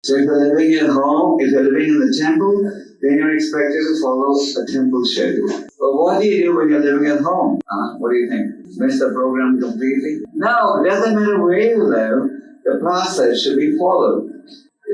So if you're living at home, if you're living in the temple, then you're expected to follow a temple schedule. But what do you do when you're living at home? What do you think? Miss the program completely? No, it doesn't matter where you live, the process should be followed.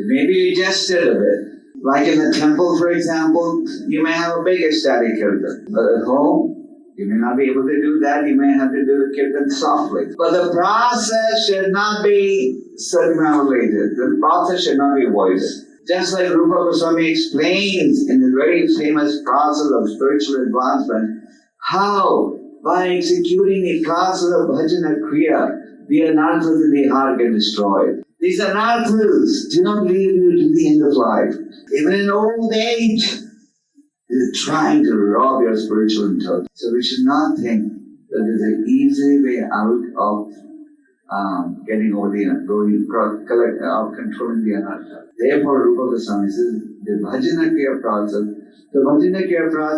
Maybe you just did a bit. Like in the temple, for example, you may have a big ecstatic kirtan. But at home, you may not be able to do that. You may have to do the kirtan softly. But the process should not be circumambulated. The process should not be avoided. Just like Rupa Goswami explains in the very famous process of spiritual advancement, how by executing the classes of bhajana kriya, the anarthas in the heart get destroyed. These anarthas do not leave you to the end of life. Even in old age, they're trying to rob your spiritual intelligence. So we should not think that there's an easy way out of getting over controlling the anartha. Therefore, Rupa Goswami says the bhajana kriya process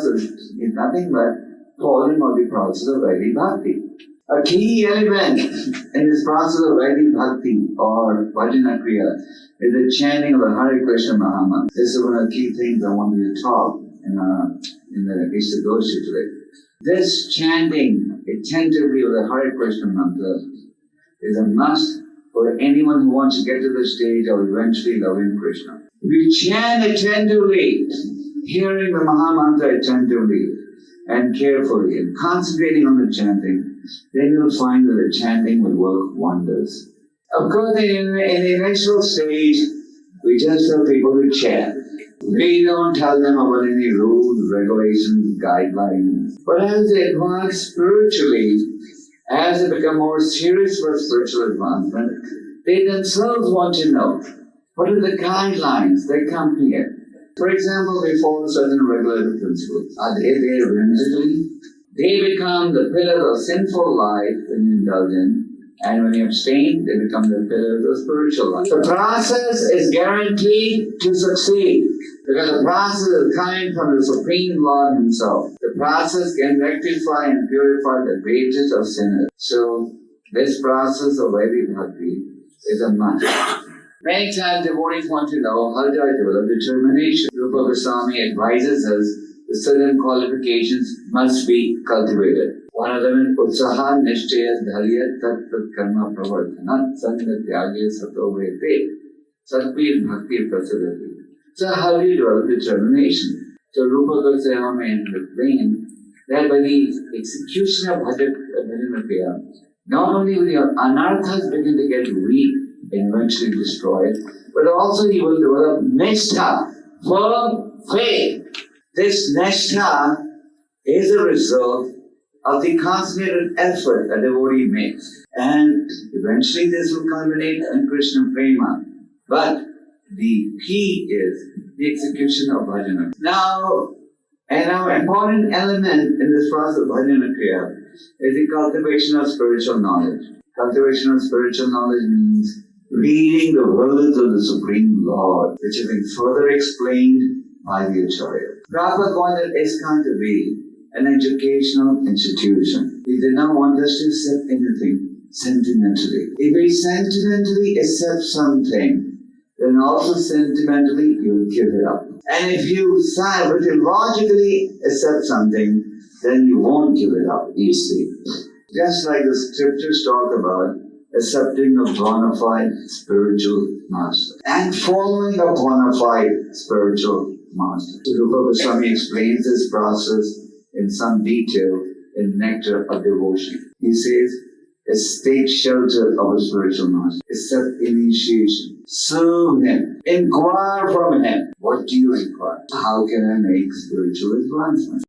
is nothing but following of the process of Vaidhi Bhakti. A key element in this process of Vaidhi Bhakti or bhajana kriya is the chanting of the Hare Krishna Mahamantra. This is one of the key things I wanted to talk in the Ishtagoshi today. This chanting attentively of the Hare Krishna mantra is a must for anyone who wants to get to the stage of eventually loving Krishna. If you chant attentively, hearing the Mahamantra attentively and carefully and concentrating on the chanting, then you'll find that the chanting will work wonders. Of course, in the initial stage, we just tell people to chant. We don't tell them about any rules, regulations, guidelines. But as they advance spiritually, as they become more serious for spiritual advancement, they themselves want to know what are the guidelines that come here. For example, they follow certain regulative principles. Are they there whimsically? They become the pillars of sinful life when you indulge in, and when you abstain, they become the pillars of spiritual life. The process is guaranteed to succeed because the process is coming from the Supreme Lord Himself. The process can rectify and purify the greatest of sinners. So, this process of Vaidhi Bhakti is a must. Many times devotees want to know how do I develop determination. Rupa Goswami advises us that certain qualifications must be cultivated. One of them is Utsaha Nishtaya Dharya Tat Tat Karma Pravartana Sanga Tyagya Sato Vete Satpir Bhakti Prasadati. So how do you develop determination? So Rupa Goswami explained that by the execution of bhajana kriya, not only will your anarthas begin to get weak and eventually destroyed, but also you will develop nishtha, firm faith. This nishtha is a result of the concentrated effort a devotee makes. And eventually this will culminate in Krishna Prema. But the key is the execution of bhajana. Now, an important element in this process of bhajana kriya is the cultivation of spiritual knowledge. Cultivation of spiritual knowledge means reading the words of the Supreme Lord, which have been further explained by the Acharya. Prabhupada wanted ISKCON to be an educational institution. He did not want us to accept anything sentimentally. If we sentimentally accept something, then also sentimentally you will give it up. And if you logically accept something, then you won't give it up easily. Just like the scriptures talk about accepting a bona fide spiritual master and following a bona fide spiritual master. So Rupa Goswami explains this process in some detail in Nectar of Devotion. He says, take shelter of a spiritual master, accept initiation, serve him, inquire from him. What do you inquire? How can I make spiritual advancement?